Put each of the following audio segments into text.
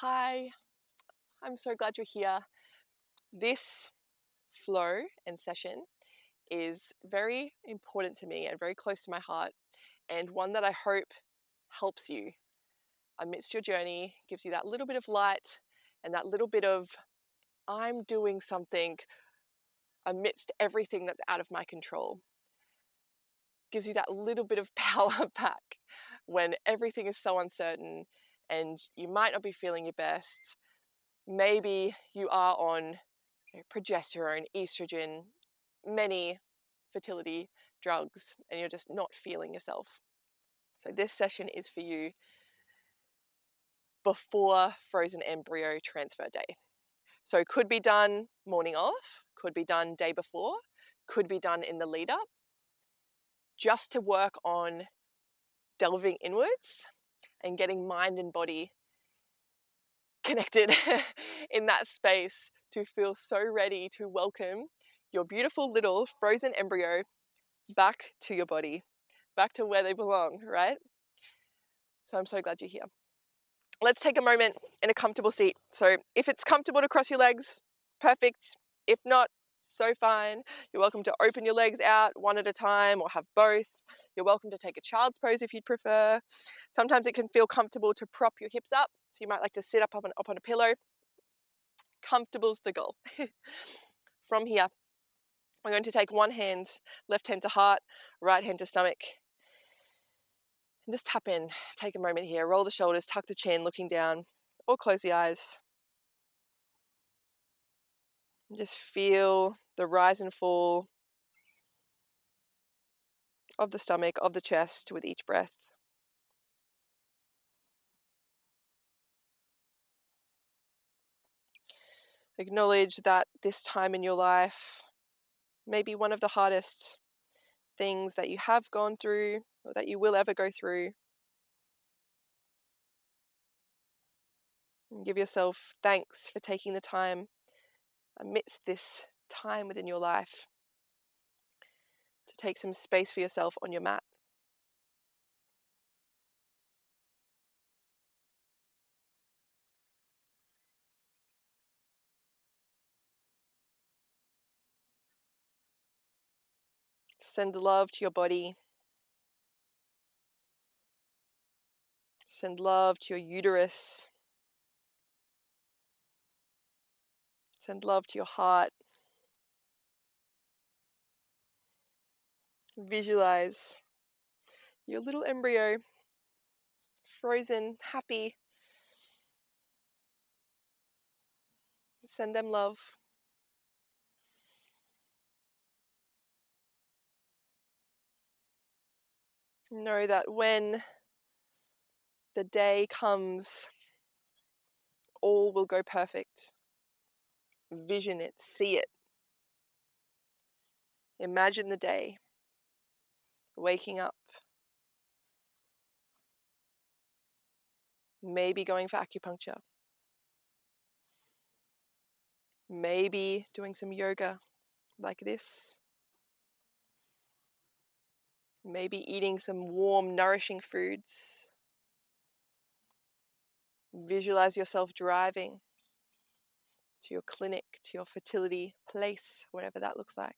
Hi, I'm so glad you're here. This flow and session is very important to me and very close to my heart, and one that I hope helps you amidst your journey, gives you that little bit of light and that little bit of I'm doing something amidst everything that's out of my control. Gives you that little bit of power back when everything is so uncertain and you might not be feeling your best. Maybe you are on progesterone, estrogen, many fertility drugs, and you're just not feeling yourself. So this session is for you before frozen embryo transfer day. So it could be done morning of, could be done day before, could be done in the lead up, just to work on delving inwards and getting mind and body connected in that space to feel so ready to welcome your beautiful little frozen embryo back to your body, back to where they belong, right? So I'm so glad you're here. Let's take a moment in a comfortable seat. So if it's comfortable to cross your legs, perfect. If not, so fine. You're welcome to open your legs out one at a time or have both. You're welcome to take a child's pose if you'd prefer. Sometimes it can feel comfortable to prop your hips up. So you might like to sit up on a pillow. Comfortable's the goal. From here, I'm going to take one hand, left hand to heart, right hand to stomach. And just tap in, take a moment here, roll the shoulders, tuck the chin, looking down, or close the eyes. And just feel the rise and fall of the stomach, of the chest with each breath. Acknowledge that this time in your life may be one of the hardest things that you have gone through or that you will ever go through. And give yourself thanks for taking the time amidst this time within your life to take some space for yourself on your mat. Send love to your body. Send love to your uterus. Send love to your heart. Visualize your little embryo, frozen, happy. Send them love. Know that when the day comes, all will go perfect. Vision it, see it. Imagine the day, waking up, maybe going for acupuncture, maybe doing some yoga like this, maybe eating some warm, nourishing foods. Visualize yourself driving to your clinic, to your fertility place, whatever that looks like.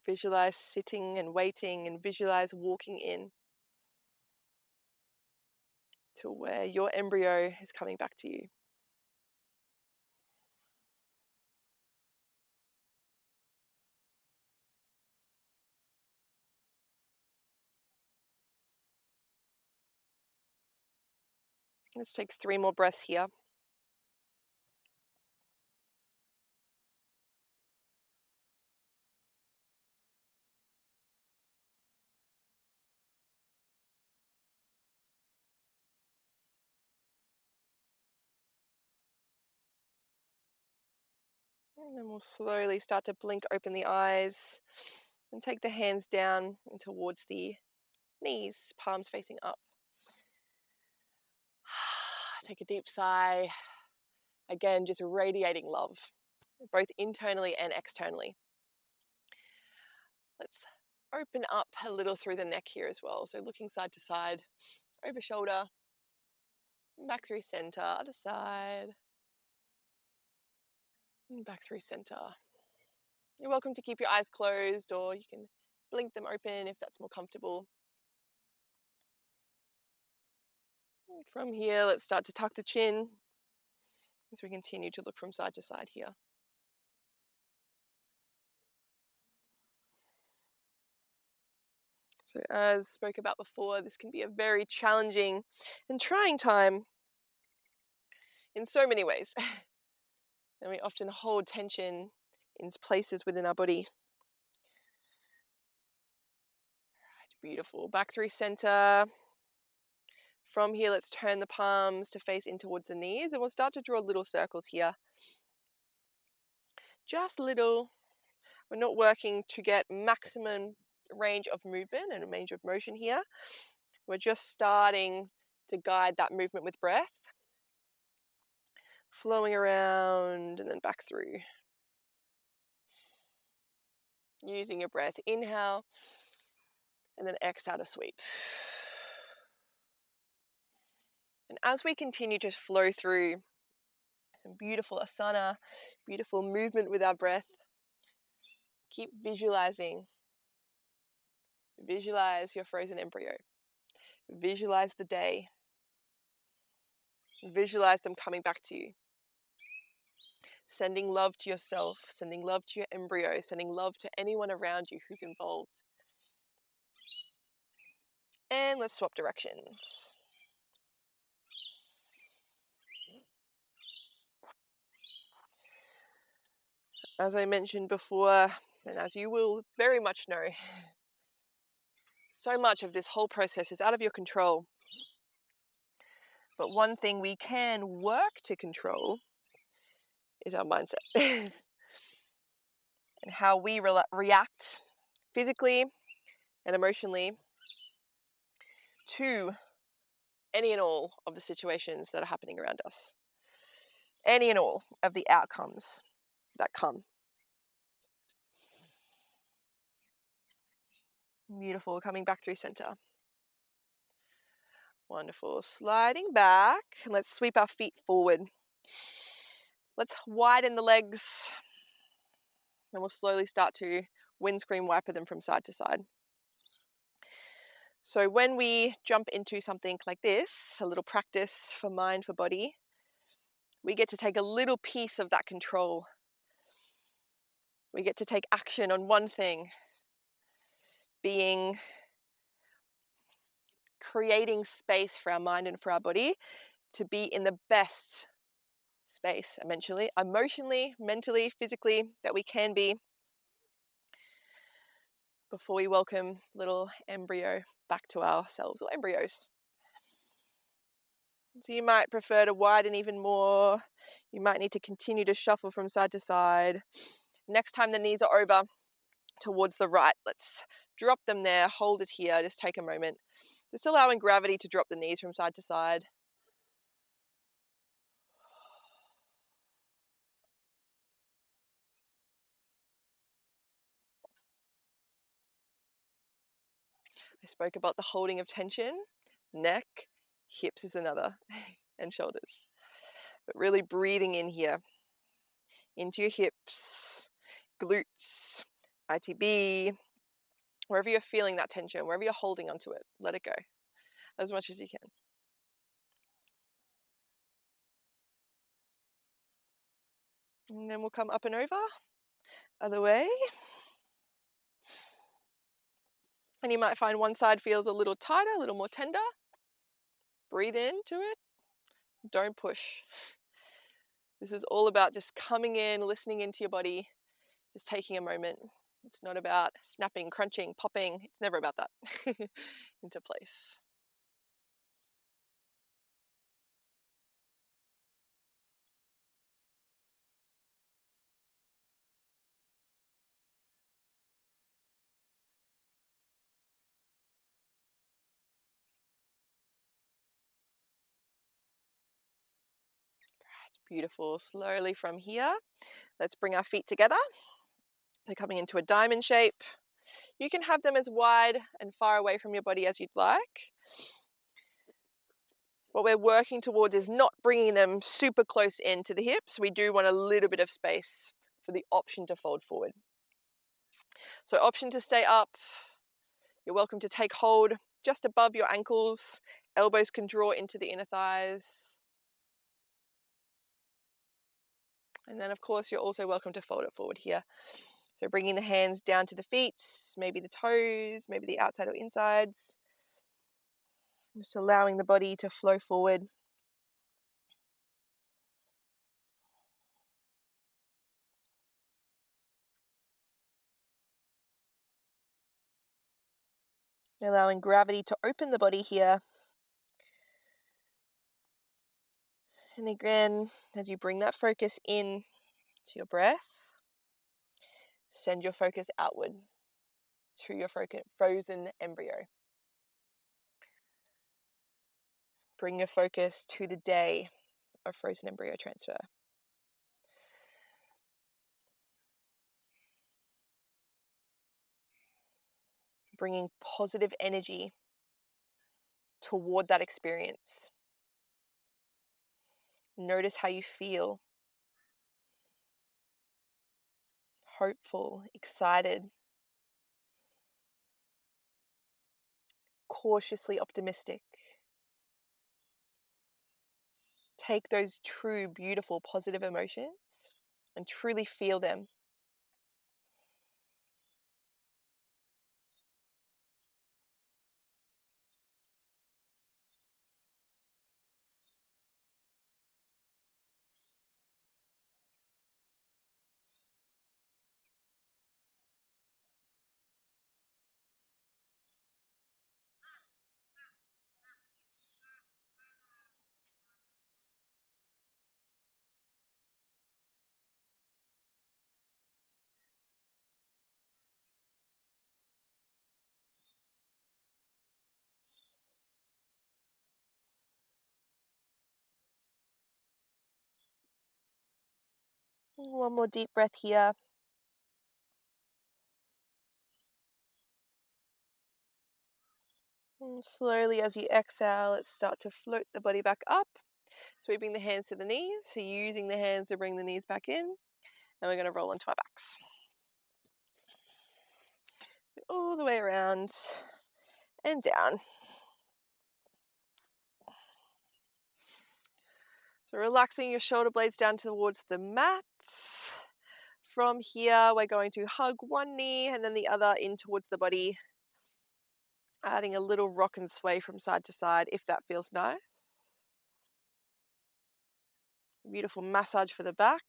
Visualize sitting and waiting, and visualize walking in to where your embryo is coming back to you. Let's take 3 more breaths here. And then we'll slowly start to blink open the eyes and take the hands down and towards the knees, palms facing up. Take a deep sigh. Again, just radiating love, both internally and externally. Let's open up a little through the neck here as well. So looking side to side, over shoulder, back through center, other side, and back through center. You're welcome to keep your eyes closed, or you can blink them open if that's more comfortable. And from here, let's start to tuck the chin as we continue to look from side to side here. So as spoke about before, this can be a very challenging and trying time in so many ways. And we often hold tension in places within our body. Beautiful. Back through center. From here, let's turn the palms to face in towards the knees, and we'll start to draw little circles here. Just little. We're not working to get maximum range of movement and range of motion here. We're just starting to guide that movement with breath, flowing around and then back through. Using your breath, inhale and then exhale to sweep. And as we continue to flow through some beautiful asana, beautiful movement with our breath, keep visualizing. Visualize your frozen embryo. Visualize the day. Visualize them coming back to you. Sending love to yourself, sending love to your embryo, sending love to anyone around you who's involved. And let's swap directions. As I mentioned before, and as you will very much know, so much of this whole process is out of your control. But one thing we can work to control is our mindset and how we react physically and emotionally to any and all of the situations that are happening around us. Any and all of the outcomes that come. Beautiful. Coming back through center. Wonderful. Sliding back. And let's sweep our feet forward. Let's widen the legs. And we'll slowly start to windscreen wiper them from side to side. So when we jump into something like this, a little practice for mind, for body, we get to take a little piece of that control. We get to take action on one thing, being creating space for our mind and for our body to be in the best space emotionally, mentally, physically that we can be before we welcome little embryo back to ourselves, or embryos. So you might prefer to widen even more. You might need to continue to shuffle from side to side. Next time the knees are over towards the right, let's drop them there, hold it here, just take a moment. Just allowing gravity to drop the knees from side to side. I spoke about the holding of tension, neck, hips is another, and shoulders. But really breathing in here, into your hips, glutes, ITB, wherever you're feeling that tension, wherever you're holding onto it, let it go as much as you can. And then we'll come up and over, other way. And you might find one side feels a little tighter, a little more tender. Breathe into it. Don't push. This is all about just coming in, listening into your body, just taking a moment. It's not about snapping, crunching, popping. It's never about that. Into place. Beautiful. Slowly from here, let's bring our feet together. So coming into a diamond shape. You can have them as wide and far away from your body as you'd like. What we're working towards is not bringing them super close into the hips. We do want a little bit of space for the option to fold forward. So option to stay up. You're welcome to take hold just above your ankles. Elbows can draw into the inner thighs. And then, of course, you're also welcome to fold it forward here. So bringing the hands down to the feet, maybe the toes, maybe the outside or insides. Just allowing the body to flow forward. Allowing gravity to open the body here. And again, as you bring that focus in to your breath, send your focus outward to your frozen embryo. Bring your focus to the day of frozen embryo transfer. Bringing positive energy toward that experience. Notice how you feel. Hopeful, excited, cautiously optimistic. Take those true, beautiful, positive emotions and truly feel them. One more deep breath here. And slowly as you exhale, let's start to float the body back up. Sweeping the hands to the knees, so using the hands to bring the knees back in. And we're going to roll onto our backs. All the way around and down. So relaxing your shoulder blades down towards the mat. From here, we're going to hug one knee and then the other in towards the body. Adding a little rock and sway from side to side if that feels nice. Beautiful massage for the back.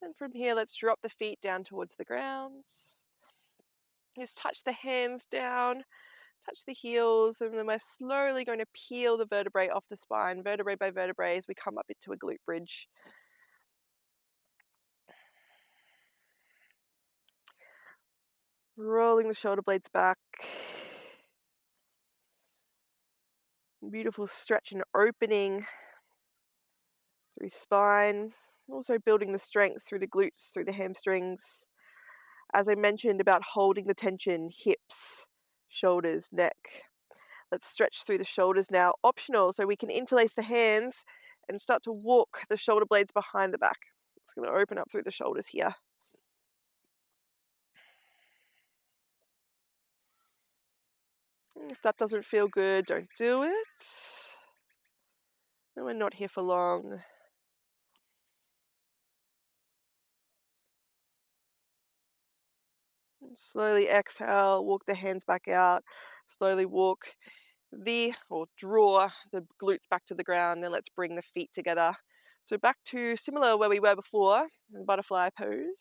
Then from here, let's drop the feet down towards the ground. Just touch the hands down, touch the heels, and then we're slowly going to peel the vertebrae off the spine, vertebrae by vertebrae, as we come up into a glute bridge. Rolling the shoulder blades back. Beautiful stretch and opening through spine. Also building the strength through the glutes, through the hamstrings. As I mentioned about holding the tension, hips, shoulders, neck. Let's stretch through the shoulders now. Optional, so we can interlace the hands and start to walk the shoulder blades behind the back. It's going to open up through the shoulders here. If that doesn't feel good, don't do it. And we're not here for long. And slowly exhale, walk the hands back out. Slowly walk or draw the glutes back to the ground, and let's bring the feet together. So back to similar where we were before, butterfly pose.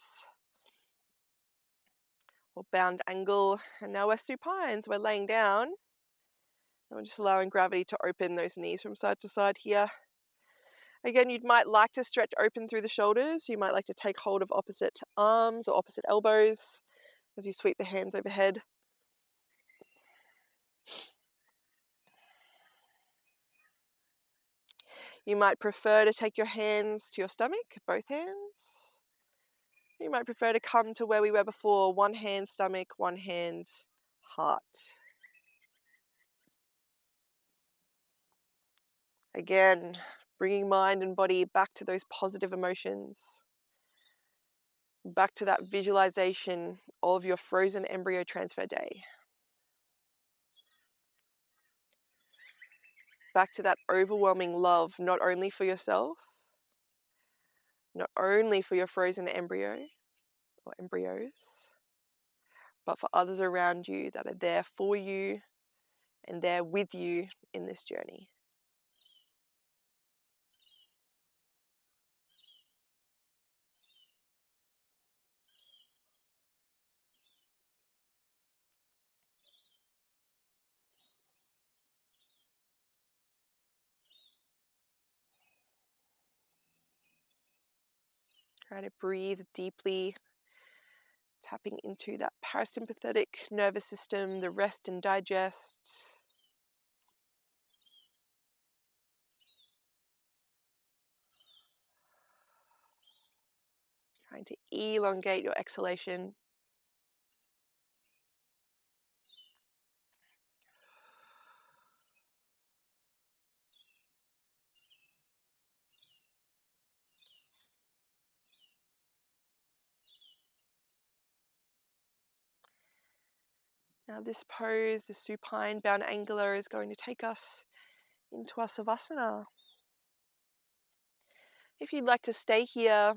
Or bound angle, and now we're supines. We're laying down, and we're just allowing gravity to open those knees from side to side here. Again, you might like to stretch open through the shoulders. You might like to take hold of opposite arms or opposite elbows. as you sweep the hands overhead. You might prefer to take your hands to your stomach, both hands. You might prefer to come to where we were before, one hand stomach, one hand heart. Again, bringing mind and body back to those positive emotions, back to that visualization of your frozen embryo transfer day, back to that overwhelming love, not only for yourself, not only for your frozen embryo or embryos, but for others around you that are there for you and there with you in this journey. Try to breathe deeply, tapping into that parasympathetic nervous system, the rest and digest. Trying to elongate your exhalation. Now this pose, the supine bound angular, is going to take us into our savasana. If you'd like to stay here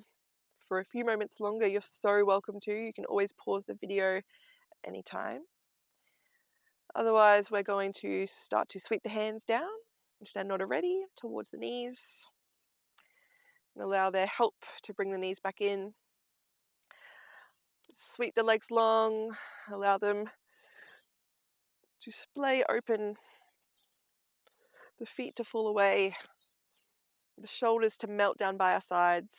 for a few moments longer, you're so welcome to. You can always pause the video anytime. Otherwise, we're going to start to sweep the hands down, if they're not already, towards the knees. And allow their help to bring the knees back in. Sweep the legs long, allow them to splay open, the feet to fall away, the shoulders to melt down by our sides.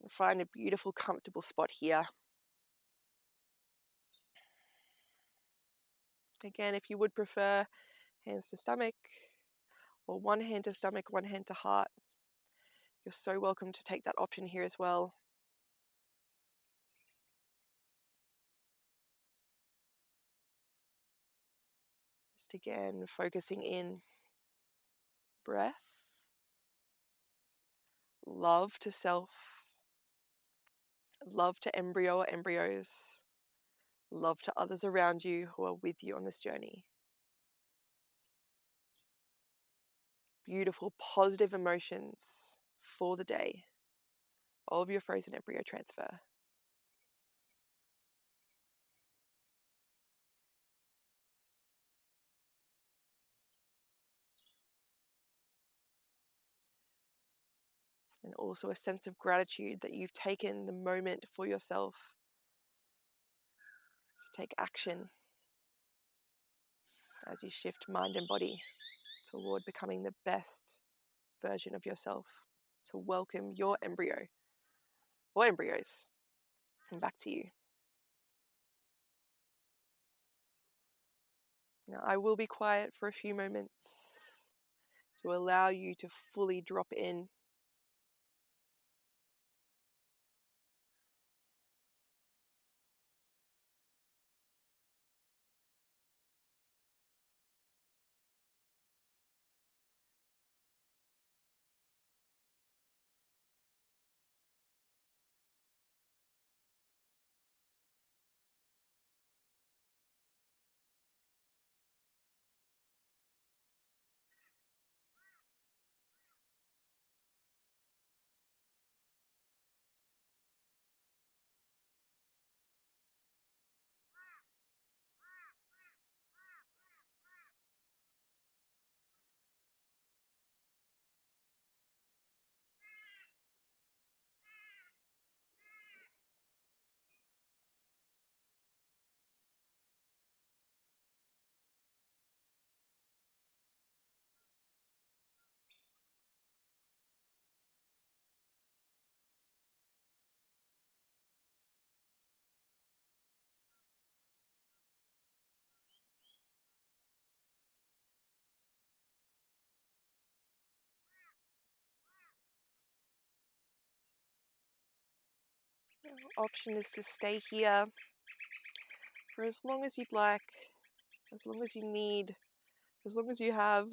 And find a beautiful, comfortable spot here. Again, if you would prefer hands to stomach, or one hand to stomach, one hand to heart, you're so welcome to take that option here as well. Just again, focusing in breath, love to self, love to embryo or embryos, love to others around you who are with you on this journey. Beautiful, positive emotions for the day of your frozen embryo transfer. And also a sense of gratitude that you've taken the moment for yourself to take action as you shift mind and body toward becoming the best version of yourself, to welcome your embryo or embryos back to you. Now, I will be quiet for a few moments to allow you to fully drop in. Option is to stay here for as long as you'd like, as long as you need, as long as you have.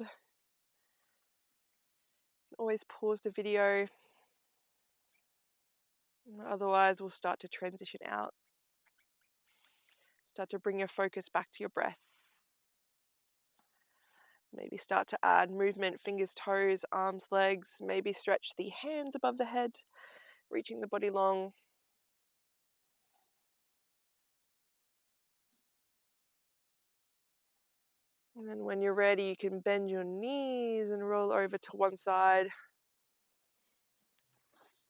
Always pause the video. Otherwise, we'll start to transition out. Start to bring your focus back to your breath. Maybe start to add movement, fingers, toes, arms, legs. Maybe stretch the hands above the head, reaching the body long. And then when you're ready, you can bend your knees and roll over to one side.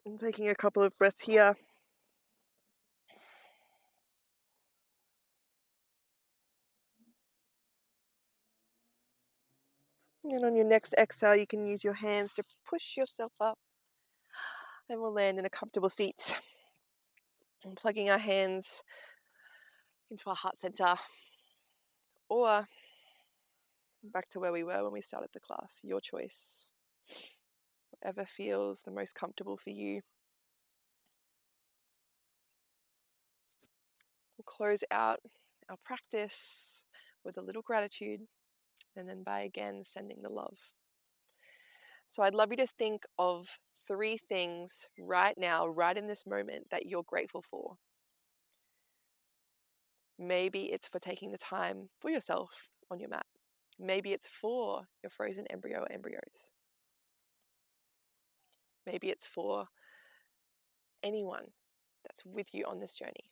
And taking a couple of breaths here. And on your next exhale, you can use your hands to push yourself up. And we'll land in a comfortable seat. And plugging our hands into our heart center. Or back to where we were when we started the class. Your choice. Whatever feels the most comfortable for you. We'll close out our practice with a little gratitude, and then by again sending the love. So I'd love you to think of 3 things right now, right in this moment, that you're grateful for. Maybe it's for taking the time for yourself on your mat. Maybe it's for your frozen embryo or embryos. Maybe it's for anyone that's with you on this journey.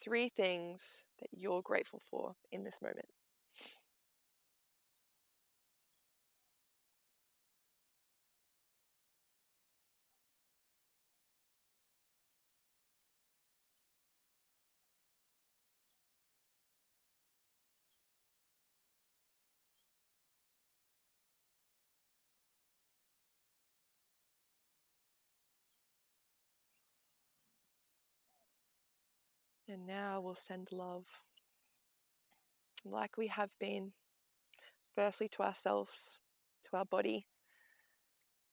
3 things that you're grateful for in this moment. And now we'll send love, like we have been, firstly to ourselves, to our body,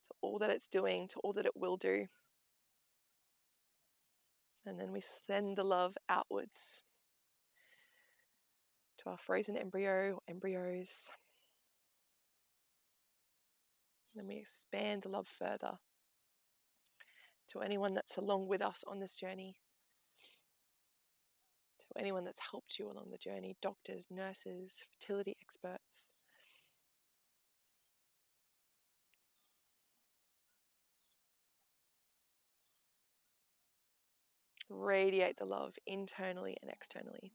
to all that it's doing, to all that it will do. And then we send the love outwards to our frozen embryo, embryos. And then we expand the love further to anyone that's along with us on this journey, to anyone that's helped you along the journey, doctors, nurses, fertility experts. Radiate the love internally and externally.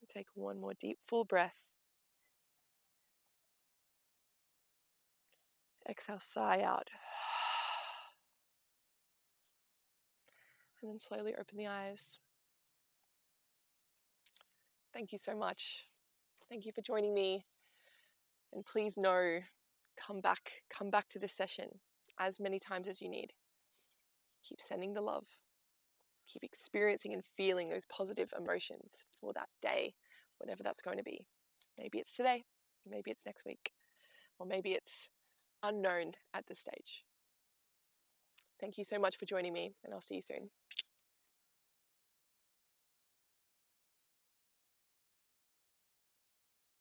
Take one more deep, full breath. Exhale, sigh out. And then slowly open the eyes. Thank you so much. Thank you for joining me. And please know, come back to this session as many times as you need. Keep sending the love. Keep experiencing and feeling those positive emotions for that day, whatever that's going to be. Maybe it's today, maybe it's next week, or maybe it's unknown at this stage. Thank you so much for joining me, and I'll see you soon.